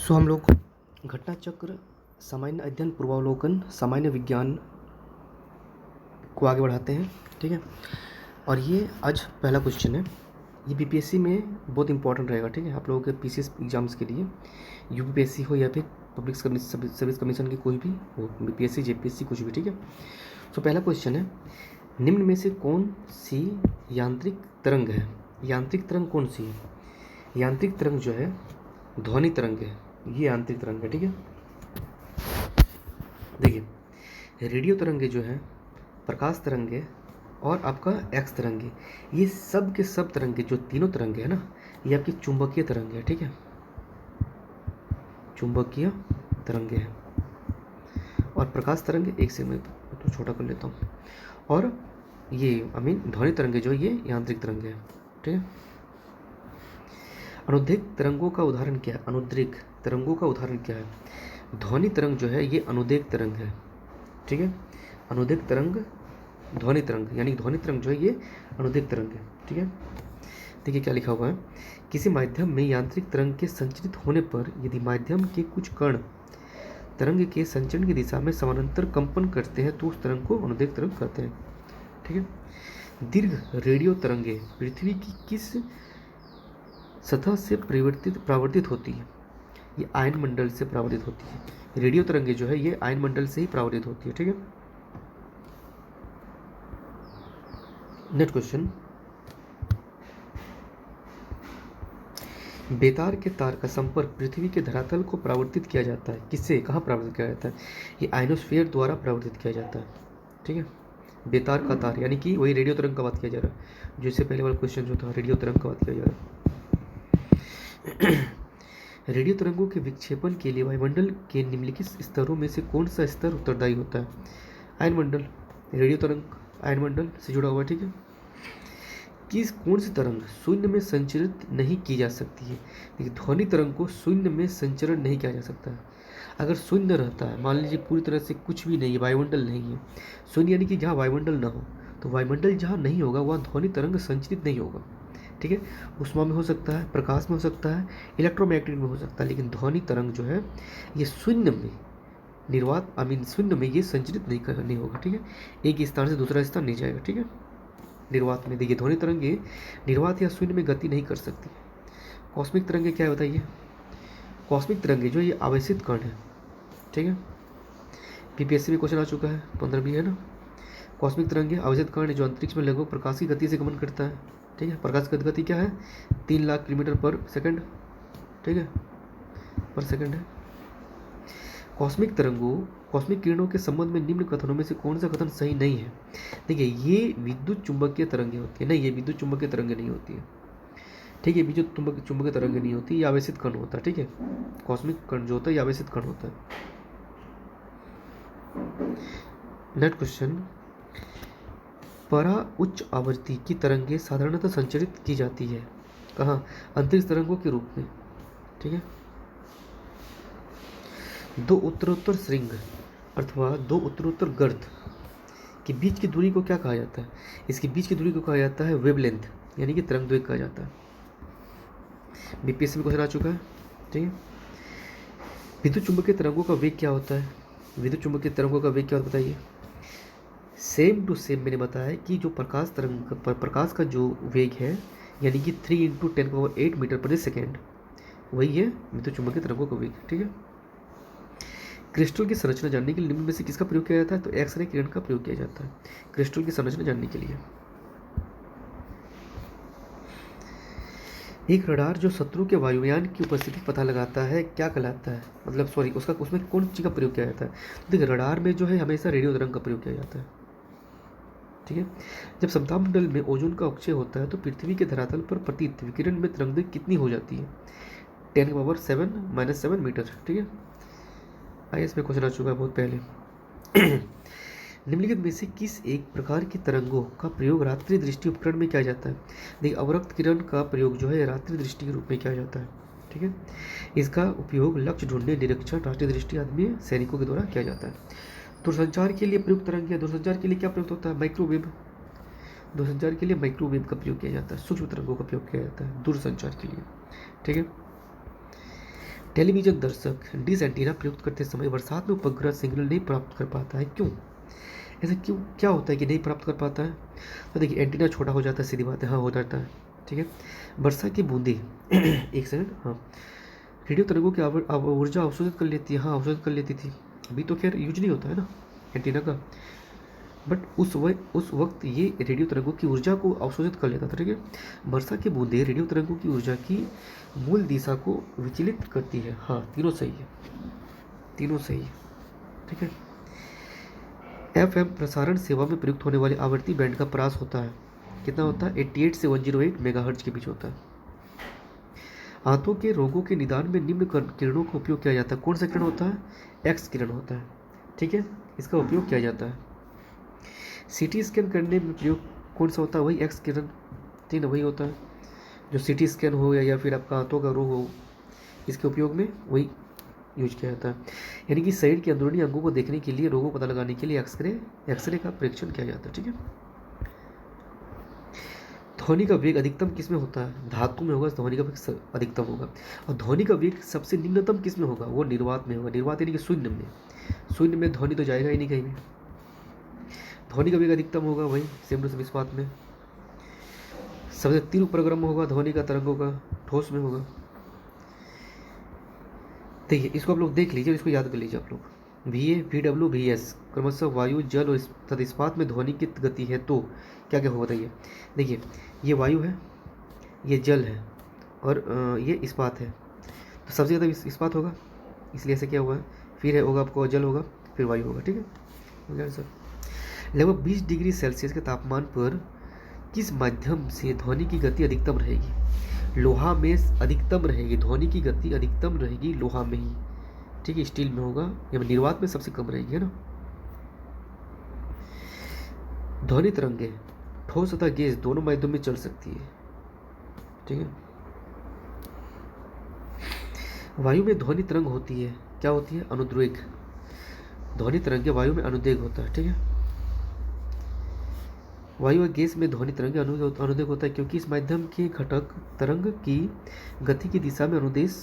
हम लोग घटना चक्र, सामान्य अध्ययन, पूर्वावलोकन, सामान्य विज्ञान को आगे बढ़ाते हैं। ठीक है, और ये आज पहला क्वेश्चन है। ये बीपीएससी में बहुत इंपॉर्टेंट रहेगा। ठीक है, आप लोगों के पीसीएस एग्जाम्स के लिए, यूपीएससी हो या फिर पब्लिक सर्विस कमीशन की कोई भी हो, बीपीएससी, जेपीएससी, कुछ भी। ठीक है, तो पहला क्वेश्चन है, निम्न में से कौन सी यांत्रिक तरंग है? यांत्रिक तरंग कौन सी है? यांत्रिक तरंग जो है ध्वनि तरंग है, ये यांत्रिक तरंग है। ठीक है, देखिए रेडियो तरंगे जो है, प्रकाश तरंगे और आपका एक्स तरंगे, ये सब के सब तरंगे, जो तीनों तरंगे है ना, ये आपकी चुंबकीय तरंगे है। ठीक है, चुंबकीय तरंगे है। और प्रकाश तरंगे, एक से मैं तो छोटा कर लेता हूँ, और ये ध्वनि तरंगे जो ये यांत्रिक तरंगे है। ठीक है, अनुदैर्घ्य तरंगों का उदाहरण क्या है? अनुदैर्घ्य तरंगों का उदाहरण क्या है? ध्वनि तरंग जो है ये अनुदैर्घ्य तरंग है। ठीक है, अनुदैर्घ्य तरंग, ध्वनि तरंग, यानी ध्वनि तरंग जो है ये अनुदैर्घ्य तरंग है। ठीक है, देखिए क्या लिखा हुआ है, किसी माध्यम में यांत्रिक तरंग के संचरित होने पर यदि माध्यम के कुछ कण तरंग के संचरण की दिशा में समानांतर कंपन करते हैं तो उस तरंग को अनुदैर्घ्य तरंग कहते हैं। ठीक है, दीर्घ रेडियो तरंगे पृथ्वी की किस सतह से परावर्तित होती है? ये आयन मंडल से परावर्तित होती है। रेडियो तरंगे जो है ये आयन मंडल से ही परावर्तित होती है। ठीक है, नेक्स्ट क्वेश्चन, बेतार के तार का संपर्क पृथ्वी के धरातल को परावर्तित किया जाता है। किससे, कहाँ परावर्तित किया जाता है? ये आयनोस्फीयर द्वारा परावर्तित किया जाता है। ठीक है, बेतार का तार, यानी कि वही रेडियो तरंग का बात किया जा रहा है, जो इससे पहले वाला क्वेश्चन जो था रेडियो तरंग का बात किया जा रहा है। रेडियो तरंगों के विक्षेपण के लिए वायुमंडल के निम्नलिखित स्तरों में से कौन सा स्तर उत्तरदायी होता है? आयन मंडल, रेडियो तरंग आयन मंडल से जुड़ा हुआ है। ठीक है, कौन सी तरंग शून्य में संचरित नहीं की जा सकती है? देखिए ध्वनि तरंग को शून्य में संचरण नहीं किया जा सकता है। अगर शून्य रहता है, मान लीजिए पूरी तरह से कुछ भी नहीं है, वायुमंडल नहीं है, शून्य यानी कि जहाँ वायुमंडल ना हो, तो वायुमंडल जहाँ नहीं होगा वहाँ ध्वनि तरंग संचरित नहीं होगा। ठीक है, उष्मा में हो सकता है, प्रकाश में हो सकता है, इलेक्ट्रोमैग्नेटिक में हो सकता है, लेकिन ध्वनि तरंग जो है ये शून्य में शून्य में ये संचरित नहीं होगा। ठीक है, एक स्थान से दूसरा स्थान नहीं जाएगा। ठीक है, निर्वात में देखिए ध्वनि तरंगे निर्वात या शून्य में गति नहीं कर सकती। कॉस्मिक तरंगे क्या है बताइए? कॉस्मिक तरंगे जो ये आवेशित कण है। ठीक है, बीपीएससी में क्वेश्चन आ चुका है, 15 भी है ना। कॉस्मिक तरंगे आवेशित कण है जो अंतरिक्ष में लगभग प्रकाश की गति से गमन करता है। ठीक है, प्रकाश की गति क्या है? 3 लाख किलोमीटर पर सेकंड। ठीक है, पर सेकंड है। कॉस्मिक किरणों के संबंध में निम्न कथनों में से कौन सा कथन सही नहीं है? देखिए ये विद्युत चुंबकीय तरंगे होती है। नहीं, ये विद्युत चुंबकीय तरंगे नहीं होती है। ठीक है, विद्युत चुंबकीय तरंगे नहीं होती, ये आवेशित कण होता है। ठीक है, कॉस्मिक कण जो होता है ये आवेशित कण होता है। नेक्स्ट क्वेश्चन, परा उच्च आवृत्ति की तरंगे साधारणतः संचरित की जाती है कहाँ? अंतरिक्ष तरंगों के रूप में। ठीक है, दो उत्तरोत्तर श्रृंग अथवा दो उत्तरोत्तर गर्त के बीच की दूरी को क्या कहा जाता है? इसके बीच की दूरी को कहा जाता है वेवलेंथ, यानी कि तरंग दैर्घ्य कहा जाता है। बीपीएससी में क्वेश्चन आ चुका है। ठीक है, विद्युत चुंबकीय तरंगों का वेग क्या होता है? विद्युत चुंबकीय तरंगों का वेग क्या होता है बताइए? सेम टू सेम मैंने बताया कि जो प्रकाश का जो वेग है, यानी कि 3 × 10⁸ मीटर प्रति सेकेंड, वही है विद्युत चुंबकीय तरंगों का वेग। ठीक है, क्रिस्टल की संरचना जानने के लिए निम्न में से किसका प्रयोग किया जाता है? तो एक्सरे किरण का प्रयोग किया जाता है क्रिस्टल की संरचना जानने के लिए। एक रडार जो शत्रु के वायुयान की उपस्थिति पता लगाता है क्या कहलाता है? मतलब सॉरी, उसमें कौन चीज़ का प्रयोग किया जाता है? तो देखिए रडार में जो है हमेशा रेडियो तरंग का प्रयोग किया जाता है। ठीक है, जब समतापमंडल में ओजोन का अपक्षय होता है तो पृथ्वी के धरातल पर पतित विकिरण में तरंग दैर्घ्य कितनी हो जाती है? 10⁻⁷ मीटर। ठीक है, आईएएस में क्वेश्चन आ चुका है बहुत पहले। निम्नलिखित में से किस एक प्रकार की तरंगों का प्रयोग रात्रि दृष्टि उपकरण में किया जाता है? देखिए अवरक्त किरण का प्रयोग जो है रात्रि दृष्टि के रूप में किया जाता है। ठीक है, इसका उपयोग लक्ष्य ढूंढने, निरीक्षण, रात्रि दृष्टि आदि सैनिकों के द्वारा किया जाता है। दूरसंचार के लिए प्रयुक्त तरंग है। दूरसंचार के लिए क्या प्रयुक्त होता है? माइक्रोवेव। दूरसंचार के लिए माइक्रोवेव का प्रयोग किया जाता है, सूक्ष्म तरंगों का प्रयोग किया जाता है दूरसंचार के लिए। ठीक है, टेलीविजन दर्शक डिश एंटीना प्रयुक्त करते समय बरसात में उपग्रह सिग्नल नहीं प्राप्त कर पाता है, क्यों? ऐसा क्यों, क्या होता है कि नहीं प्राप्त कर पाता है? तो देखिए एंटीना छोटा हो जाता है, सीधी बात है, हाँ हो जाता है, ठीक है। वर्षा की बूंदे एक सेकंड, हाँ, रेडियो तरंगों की ऊर्जा अवशोषित कर लेती है, हाँ अवशोषित कर लेती थी, अभी तो खैर यूज नहीं होता है ना एंटीना का, बट उस वक्त ये रेडियो तरंगों की ऊर्जा को अवशोषित कर लेता था, ठीक है। वर्षा की बूंदें रेडियो तरंगों की ऊर्जा की मूल दिशा को विचलित करती है, हाँ तीनों सही है, तीनों सही है, ठीक है। एफएम प्रसारण सेवा में प्रयुक्त होने वाली आवृत्ति बैंड का परास होता है, कितना होता है? 88 से 108 मेगाहर्ट्ज के बीच होता है। आंतों के रोगों के निदान में निम्न किरणों का उपयोग किया जाता है, कौन सा किरण होता है? एक्स किरण होता है, ठीक है, इसका उपयोग किया जाता है। सीटी स्कैन करने में प्रयोग कौन सा होता है? वही एक्स किरण, ठीक है, वही होता है। जो सीटी स्कैन हो या फिर आपका आंतों का रोग हो, इसके उपयोग में वही यूज किया जाता है। यानी कि शरीर के अंदरूनी अंगों को देखने के लिए, रोगों को पता लगाने के लिए एक्सरे का परीक्षण किया जाता है, ठीक है। ध्वनि का वेग अधिकतम किस में होता है? धातु में होगा, ध्वनि का वेग अधिकतम होगा। और ध्वनि का वेग सबसे निम्नतम किस में होगा? वो निर्वात में होगा। निर्वात यानी कि शून्य में, शून्य में ध्वनि तो जाएगा ही नहीं कहीं भी। ध्वनि का वेग अधिकतम होगा, वही सेम टू सेम इस बात में। सबसे तीव्र प्रक्रम होगा ध्वनि का तरंगों का, ठोस में होगा। देखिए इसको आप लोग देख लीजिए, इसको याद कर लीजिए आप लोग। VA, VW, VS क्रमशः वायु, जल और तथा इस्पात में ध्वनि की गति है, तो क्या क्या होगा बताइए। देखिए ये वायु है, ये जल है और ये इस्पात है, तो सबसे ज़्यादा इस्पात होगा, इसलिए ऐसे क्या हुआ है, फिर है होगा आपको जल होगा, फिर वायु होगा, ठीक है सर। लगभग 20 डिग्री सेल्सियस के तापमान पर किस माध्यम से ध्वनि की गति अधिकतम रहेगी? लोहा में अधिकतम रहेगी, ध्वनि की गति अधिकतम रहेगी लोहा में ही, ठीक है, स्टील में होगा, या निर्वात में सबसे कम रहेगी, है ना। ध्वनि तरंगे ठोस तथा गैस दोनों माध्यम में चल सकती है, ठीक है। वायु में ध्वनि तरंग होती है, क्या होती है? अनुद्वेग। ध्वनि तरंगे वायु में अनुदेग होता है, ठीक है। वायु और गैस में ध्वनि तरंग अनुदेग होता है, क्योंकि इस माध्यम के घटक तरंग की गति की दिशा में अनुदेश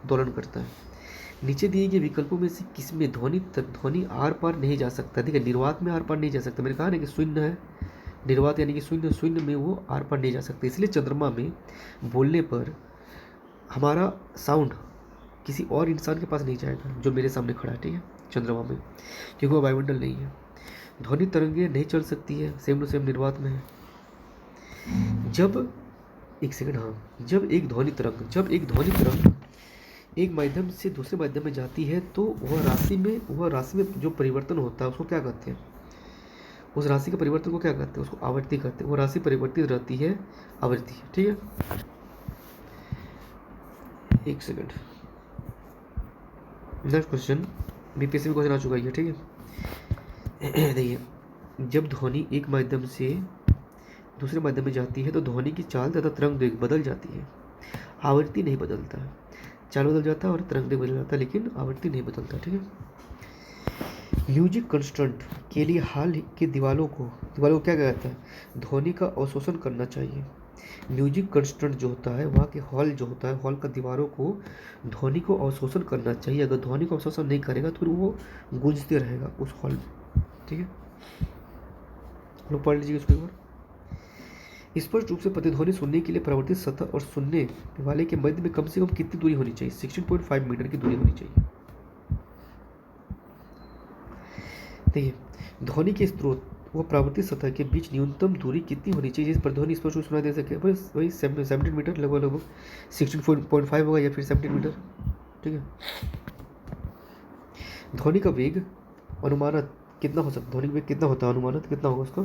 दोलन करता है। नीचे दिए गए विकल्पों में से किसमें ध्वनि आर पार नहीं जा सकता? देखिए निर्वात में आर पार नहीं जा सकता, मैंने कहा ना कि शून्य है निर्वात, यानी कि शून्य, शून्य में वो आर पार नहीं जा सकते। इसलिए चंद्रमा में बोलने पर हमारा साउंड किसी और इंसान के पास नहीं जाएगा जो मेरे सामने खड़ा है, ठीक है, चंद्रमा में, क्योंकि वो वायुमंडल नहीं है। ध्वनि तरंगे नहीं चल सकती है, सेम टू सेम निर्वात में है। जब एक सेकंड, हाँ, जब एक ध्वनि तरंग एक माध्यम से दूसरे माध्यम में जाती है, तो वह राशि में जो परिवर्तन होता है उसको क्या कहते हैं? उस राशि के परिवर्तन को क्या कहते हैं? उसको आवृत्ति कहते हैं। वो राशि परिवर्तित रहती है, आवृत्ति, ठीक है। एक सेकंड, नेक्स्ट क्वेश्चन बीपीएससी में क्वेश्चन आ चुका है, ठीक है। देखिए जब ध्वनि एक माध्यम से दूसरे माध्यम में जाती है तो ध्वनि की चाल तथा तरंग वेग बदल जाती है, आवृत्ति नहीं बदलता है। चाल बदल जाता है और तरंग वेग बदल जाता है, लेकिन आवृत्ति नहीं बदलता, ठीक है। म्यूजिक कंस्टेंट के लिए हाल की दीवारों को क्या कहता है? ध्वनि का अवशोषण करना चाहिए। म्यूजिक कंस्टेंट जो होता है, वहाँ के हॉल जो होता है, हॉल का दीवारों को ध्वनि को अवशोषण करना चाहिए। अगर ध्वनि को अवशोषण नहीं करेगा तो फिर वो गूंजते रहेगा उस हॉल में, ठीक है। लोग पढ़ लीजिए इसको एक बार। स्पष्ट रूप से प्रतिध्वनि सुनने के लिए परावर्तित सतह और सुनने वाले के मध्य में कम से कम कितनी दूरी होनी चाहिए? 16.5 मीटर की दूरी होनी चाहिए। देखिए ध्वनि के स्रोत व परावर्तित सतह के बीच न्यूनतम दूरी कितनी होनी चाहिए जिस पर ध्वनि स्पष्ट रूप से सुनाई दे सके? वही 17 मीटर, लगभग 16.5 होगा या फिर 17 मीटर, ठीक है। ध्वनि का वेग अनुमानत कितना हो सकता? ध्वनि का वेग कितना होता है अनुमानत, कितना होगा उसका?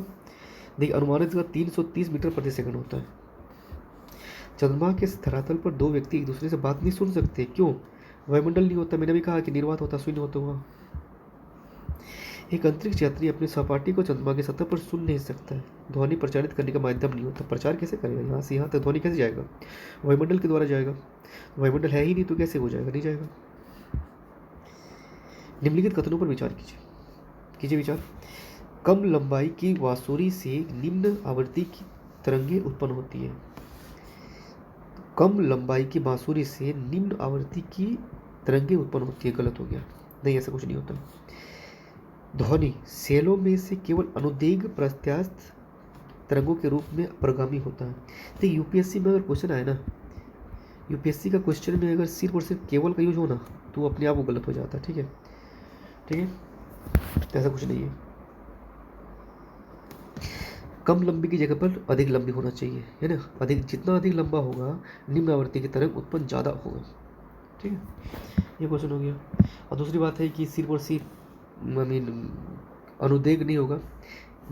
देखिए अनुमानित इसका 330 मीटर प्रति सेकंड होता है। चंद्रमा के धरातल पर दो व्यक्ति एक दूसरे से बात नहीं सुन सकते, क्यों? वायुमंडल नहीं होता, मैंने भी कहा कि निर्वात होता, शून्य होता हुआ। एक अंतरिक्ष यात्री अपने सहपाठी को चंद्रमा की सतह पर सुन नहीं सकता है, ध्वनि प्रचारित करने का माध्यम नहीं होता, प्रचार कैसे करेगा? यहाँ से यहाँ तक ध्वनि कैसे जाएगा? वायुमंडल के द्वारा जाएगा, वायुमंडल है ही नहीं तो कैसे हो जाएगा? नहीं जाएगा। निम्नलिखित कथनों पर विचार कीजिए विचार। कम लंबाई की बांसुरी से निम्न आवृत्ति की तरंगें उत्पन्न होती है। कम लंबाई की बांसुरी से निम्न आवृत्ति की तरंगे उत्पन्न होती है। गलत हो गया, नहीं ऐसा कुछ नहीं होता। ध्वनि सेलों में से केवल अनुदेग प्रत्यास्थ तरंगों के रूप में प्रगामी होता है। तो यूपीएससी में अगर क्वेश्चन आए ना, यूपीएससी का क्वेश्चन में अगर सिर्फ और सिर्फ केवल का यूज हो ना, तो अपने आप वो गलत हो जाता है। ठीक है, ठीक है, तो ऐसा कुछ नहीं है। कम लंबी की जगह पर अधिक लंबी होना चाहिए, है ना। अधिक, जितना अधिक लंबा होगा निम्न आवृत्ति की तरंग उत्पन्न ज़्यादा होगा। ठीक है, ये क्वेश्चन हो गया। और दूसरी बात है कि सिर्फ और सिर्फ आई मीन अनुदेग नहीं होगा,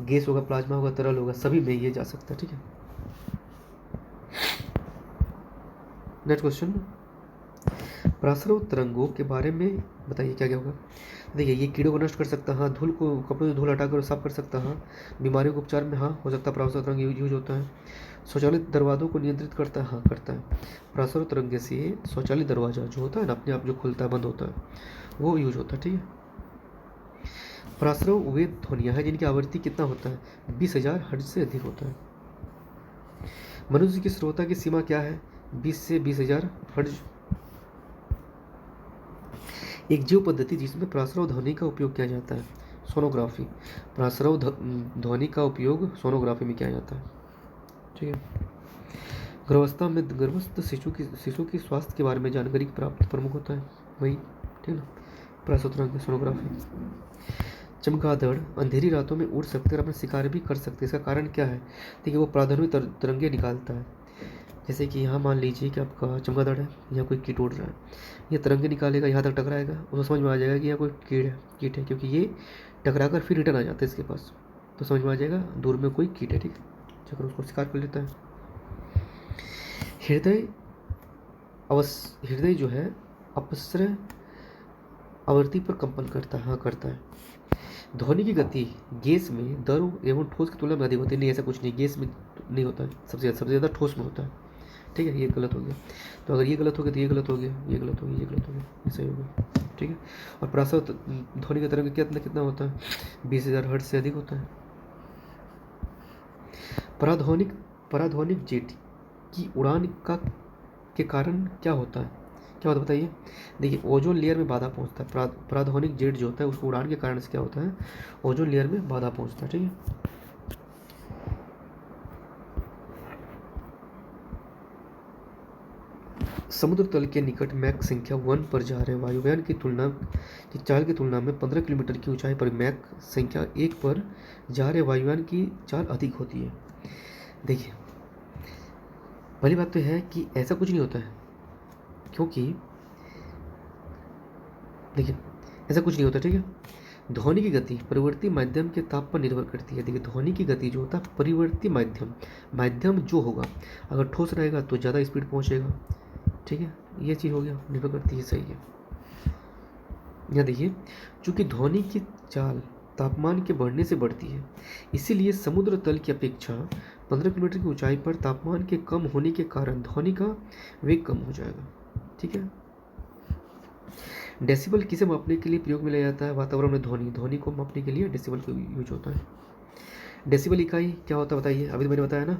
गैस होगा, प्लाज्मा होगा, तरल होगा, सभी में ये जा सकता है। ठीक है, नेक्स्ट क्वेश्चन, प्रसरव तरंगों के बारे में बताइए क्या क्या होगा। देखिए, ये कीड़ों को नष्ट कर सकता है, हाँ। धूल को, कपड़ों से धूल हटाकर साफ कर सकता है, हाँ। बीमारियों के उपचार में हाँ हो सकता है, प्रसरव तरंग यूज होता है। स्वचालित दरवाजों को नियंत्रित करता है, हाँ करता है। प्रसरव तरंग से स्वचालित दरवाजा जो होता है ना, अपने आप जो खुलता है बंद होता है, वो यूज होता है। ठीक है, प्रसरव वे ध्वनियाँ हैं जिनकी आवृत्ति कितना होता है, 20,000 हर्ट्ज से अधिक होता है। मनुष्य की श्रोता की सीमा क्या है, 20 से 20,000 हर्ट्ज। एक जीव पद्धति जिसमें प्रसरव ध्वनि का उपयोग किया जाता है, सोनोग्राफी। प्रसरव ध्वनि का उपयोग सोनोग्राफी में किया जाता है। ठीक है, गर्भावस्था में गर्भस्थ शिशु की स्वास्थ्य के बारे में जानकारी प्राप्त प्रमुख होता है, वही। ठीक है ना, प्रसरव तरंग, सोनोग्राफी। चमगादड़ अंधेरी रातों में उड़ सकते और अपना शिकार भी कर सकते, इसका कारण क्या है। देखिए, वो प्राथमिक तरंगे निकालता है। जैसे कि यहाँ मान लीजिए कि आपका चमगादड़ है, यहाँ कोई कीट उड़ रहा है, ये तरंगे निकालेगा, यहाँ तक टकराएगा, उसको समझ में आ जाएगा कि यहाँ कोई कीट है, क्योंकि ये टकरा कर फिर रिटर्न आ जाता है इसके पास, तो समझ में आ जाएगा दूर में कोई कीट है। ठीक है, चक्कर उसको शिकार कर लेता है। हृदय जो है अपस्र आवृत्ति पर कंपन करता है, हाँ करता है। ध्वनि की गति गैस में द्रव एवं ठोस की तुलना में अधिक होती है, नहीं ऐसा कुछ नहीं, गैस में नहीं होता है, सबसे ज़्यादा ठोस में होता है। ठीक है, ये गलत हो गया। तो अगर ये गलत हो गया तो ये गलत हो गया, ये गलत हो गया, ये गलत हो गया, ये सही हो गया। ठीक है, और प्रसरव ध्वनि का तरंग कितना होता है, 20,000 हर्ट्ज से अधिक होता है। पराध्वनिक जेट की उड़ान के कारण क्या होता है, क्या होता है बताइए। देखिए, ओजोन लेयर में बाधा पहुंचता है। पराध्वनिक जेट जो होता है उसको उड़ान के कारण से क्या होता है, ओजोन लेयर में बाधा पहुंचता है। ठीक है, समुद्र तल के निकट मैक संख्या 1 पर जा रहे वायुयान की चाल की तुलना में 15 किलोमीटर की ऊंचाई पर मैक संख्या 1 पर जा रहे वायुयान की चाल अधिक होती है। देखिए, पहली बात तो है कि ऐसा कुछ नहीं होता है, क्योंकि देखिए ऐसा कुछ नहीं होता। ठीक है, ध्वनि की गति परिवर्ती माध्यम के ताप पर निर्भर करती है। देखिए, ध्वनि की गति जो होता है परिवर्ती माध्यम जो होगा, अगर ठोस रहेगा तो ज़्यादा स्पीड पहुंचेगा। ठीक है, ये चीज़ हो गया, निर्भर करती है, सही है। यहाँ देखिए, चूंकि ध्वनि की चाल तापमान के बढ़ने से बढ़ती है, इसीलिए समुद्र तल की अपेक्षा 15 किलोमीटर की ऊंचाई पर तापमान के कम होने के कारण ध्वनि का वेग कम हो जाएगा। ठीक है, डेसिबल किसे मापने के लिए प्रयोग में लिया जाता है, वातावरण में ध्वनि को मापने के लिए डेसिबल का यूज होता है। डेसिबल इकाई क्या होता है बताइए, अभी तो मैंने बताया ना,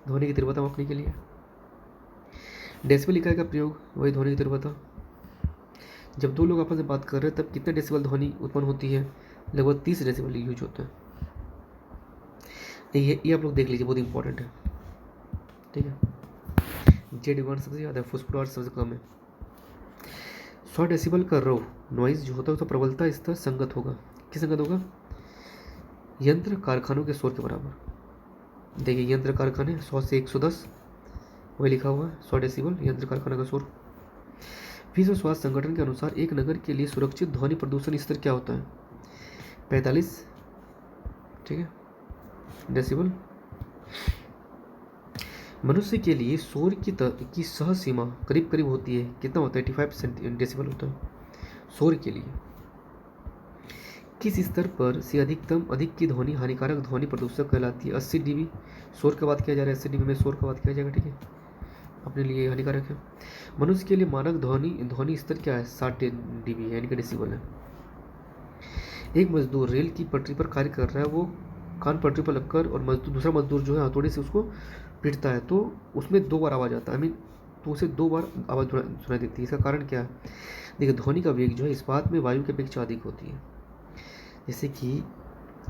ध्वनि की तीव्रता मापने के लिए। डेसिबल इकाई का प्रयोग वही ध्वनि की तीव्रता। जब दो लोग आपस में बात कर रहे हैं तब कितने डेसिबल ध्वनि उत्पन्न होती है, लगभग 30 डेसिबल यूज होता है। ये आप लोग देख लीजिए, बहुत इंपॉर्टेंट है। ठीक है, Z1 सबसे ज़्यादा है, फॉस्फोरस सबसे कम है। 100 डेसिबल का रो नॉइज जो होता है उसका प्रबलता स्तर संगत होगा, किस संगत होगा, यंत्र कारखानों के शोर के बराबर। देखिए, यंत्र कारखाने 100 से 110 वही लिखा हुआ है, 100 डेसिबल यंत्र कारखाना का शोर। विश्व स्वास्थ्य संगठन के अनुसार एक नगर के लिए सुरक्षित ध्वनि प्रदूषण स्तर क्या होता है, 45। ठीक है, डेसिबल। मनुष्य के लिए शोर की सह सीमा करीब करीब होती है, कितना होता है, 85 डेसिबल होता है शोर के लिए। किस स्तर पर से अधिक की ध्वनि हानिकारक ध्वनि प्रदूषक कहलाती है, 80 dB शोर का बात किया जा रहा है, 80 dB में शोर का बात किया जाएगा। ठीक है, अपने लिए हानिकारक है। मनुष्य के लिए मानक ध्वनि स्तर क्या है, 60 dB यानी कि डेसिबल है। एक मजदूर रेल की पटरी पर कार्य कर रहा है, वो कान पटरी पर लगकर और दूसरा मजदूर जो है हथौड़े से उसको पीटता है, तो उसमें 2 बार आवाज़ आता है, तो उसे 2 बार आवाज़ सुनाई देती है, इसका कारण क्या है। देखिए ध्वनि का वेग जो है इस्पात में वायु की अपेक्षा अधिक होती है। जैसे कि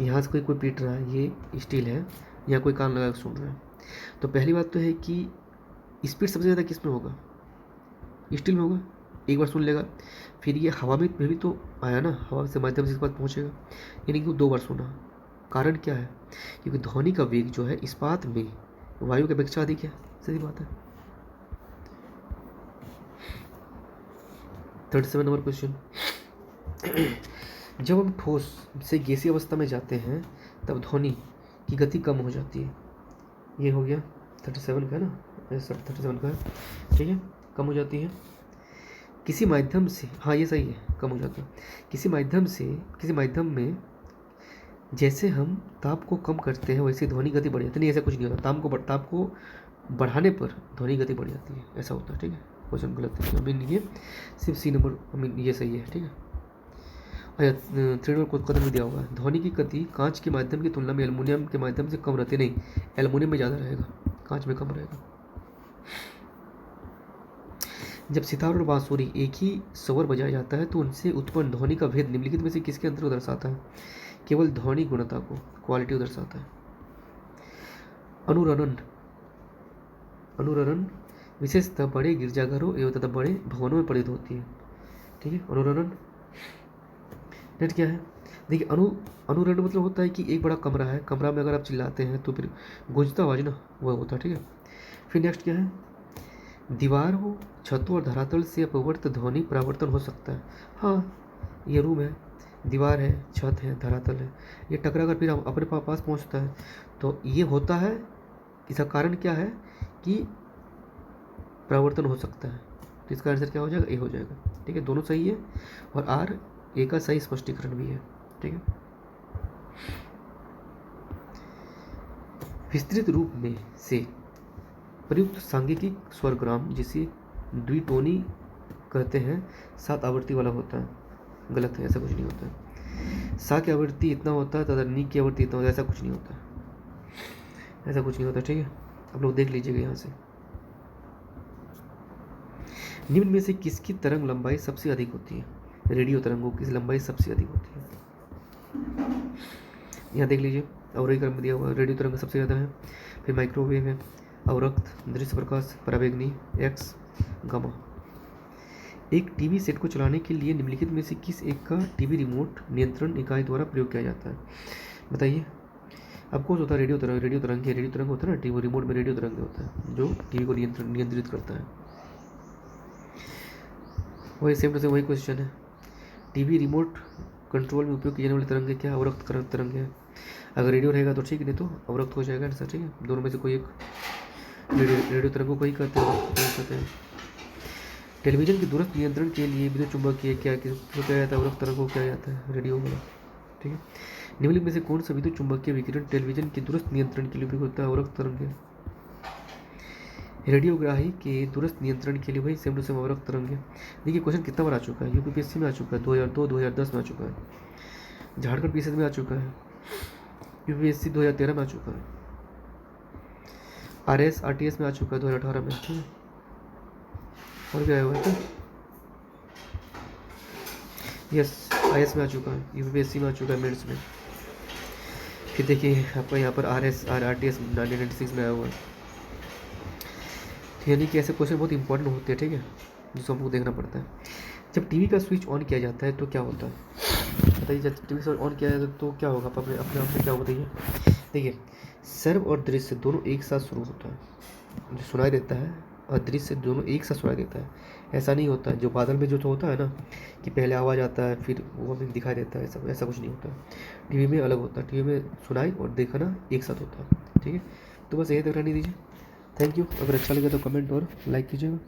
यहाँ से कोई पीट रहा है, ये स्टील है, यहाँ कोई कान लगा कर सुन रहा है, तो पहली बात तो है कि स्पीड सबसे ज़्यादा किस में होगा? स्टील में होगा। एक बार सुन लेगा, फिर ये हवा में भी तो आया ना, हवा से माध्यम से इस बात पहुँचेगा, यानी कि वो 2 बार सुना। कारण क्या है? क्योंकि ध्वनि का वेग जो है इस्पात में वायु की अपेक्षा अधिक है। सही बात है। 37 नंबर क्वेश्चन। जब हम ठोस से गैसीय अवस्था में जाते हैं तब ध्वनि की गति कम हो जाती है। ये हो गया 37 का है ना, सर 37 का है, ठीक है, कम हो जाती है। किसी माध्यम से, हाँ ये सही है, कम हो जाता है। किसी माध्यम में जैसे हम ताप को कम करते हैं वैसे ध्वनि गति बढ़ जाती है। नहीं, ऐसा कुछ नहीं होता। ताप को बढ़ाने पर ध्वनि गति बढ़ जाती है, ऐसा होता है, ठीक है। क्वेश्चन गलत है, मीन ये सिर्फ सी नंबर, मीन ये सही है, ठीक है। अच्छा, 3 नंबर कदम में दिया हुआ है, ध्वनि की गति कांच के माध्यम की तुलना में एल्युमिनियम के माध्यम से कम रहती नहीं, एल्युमिनियम में ज़्यादा रहेगा, कांच में कम रहेगा। जब सितार और बांसुरी एक ही स्वर बजाया जाता है तो उनसे उत्पन्न ध्वनि का भेद निम्नलिखित में से किसके अंतर को दर्शाता है? केवल ध्वनि गुणता को, क्वालिटी को दर्शाता है। अनुरणन विशेषतः बड़े गिरजाघरों एवं तथा बड़े भवनों में प्रयुक्त होती है, ठीक है। अनुरणन नेट क्या है? देखिए अनुरणन मतलब होता है कि एक बड़ा कमरा है, कमरा में अगर आप चिल्लाते हैं तो फिर गूंजता आवाज ना, वह होता है, ठीक है। फिर नेक्स्ट क्या है? दीवार हो, छतों और धरातल से अपवर्त ध्वनि परावर्तन हो सकता है। हाँ, ये रूम है, दीवार है, छत है, धरातल है, ये टकरा कर फिर अपने पास पहुंचता है, तो ये होता है। इसका कारण क्या है कि परावर्तन हो सकता है, तो इसका आंसर क्या हो जाएगा? ए हो जाएगा, ठीक है। दोनों सही है और आर ए का सही स्पष्टीकरण भी है, ठीक है। विस्तृत रूप में से प्रयुक्त सांगीतिक स्वरग्राम जिसे द्विटोनी कहते हैं 7 आवृत्ति वाला होता है। गलत है, ऐसा कुछ नहीं होता है। सा की आवृत्ति इतना होता है तथा नी की आवृत्ति इतना होता है, ऐसा कुछ नहीं होता, ऐसा कुछ नहीं होता, ठीक है। आप लोग देख लीजिएगा यहाँ से। निम्न में से किसकी तरंग लंबाई सबसे अधिक होती है? रेडियो तरंगों की लंबाई सबसे अधिक होती है। यहाँ देख लीजिए, अवरोही क्रम में दिया हुआ रेडियो तरंग सबसे ज़्यादा है, फिर माइक्रोवेव है, अवरक्त, दृश्य प्रकाश, पराबैंगनी, एक्स, गामा। एक टीवी सेट को चलाने के लिए निम्नलिखित में से किस एक का टीवी रिमोट नियंत्रण इकाई द्वारा प्रयोग किया जाता है? बताइए। अब कौन होता है? रेडियो तरंग होता है ना, टीवी रिमोट में रेडियो तरंग होता है जो टीवी को नियंत्रित करता है। वही सेम टू सेम वही क्वेश्चन है। टीवी रिमोट कंट्रोल में उपयोग किए जाने वाली तरंग क्या? अवरक्त तरंग है। अगर रेडियो रहेगा तो ठीक, नहीं तो अवरक्त हो जाएगा आंसर, ठीक है। दोनों में से कोई एक। रेडियो तरंगों को ही कहते हैं। टेलीविजन के दूरस्थ नियंत्रण के लिए विद्युत चुंबकीय क्या जाता है? अवरक्त तरंगों क्या जाता है? रेडियो वाला, ठीक है। निम्नलिखित में से कौन सा विद्युत चुंबकीय विकिरण टेलीविजन के दूरस्थ नियंत्रण के लिए उपयोग होता है? अवरक्त तरंग है। रेडियोग्राही के दूरस्थ नियंत्रण के लिए वही सेम टू सेम अवरक्त तरंग है। देखिए क्वेश्चन कितना बार आ चुका है, यूपीपीएससी में आ चुका है, 2002 2010 में आ चुका है, झारखंड पीएससी में आ चुका है, यूपीएससी 2013 में आ चुका है, आरएस आरटीएस में आ चुका है 2018 में, ठीक है। और क्या हुआ है? यस, आईएएस में आ चुका है, यूपीएससी में आ चुका है, मेंस में। फिर देखिए आपका यहाँ पर आरएस आरटीएस 1996 में आया हुआ है। यानी कि ऐसे क्वेश्चन बहुत इंपॉर्टेंट होते हैं, ठीक है, जिसको हमको देखना पड़ता है। जब टीवी का स्विच ऑन किया जाता है तो क्या होता है? बताइए, जब टीवी स्विच ऑन किया जाता है तो क्या होगा? अपने आप में क्या बताइए। देखिए, सर्व और दृश्य दोनों एक साथ शुरू होता है, जो सुनाई देता है और दृश्य दोनों एक साथ सुनाई देता है। ऐसा नहीं होता है जो बादल में जो तो होता है ना कि पहले आवाज़ आता है फिर वो हमें दिखाई देता है, ऐसा कुछ नहीं होता है। टीवी में अलग होता है, टीवी में सुनाई और देखना एक साथ होता है, ठीक है। तो बस यही तक रहने दीजिए। Thank you. अगर अच्छा लगे तो कमेंट और लाइक कीजिएगा।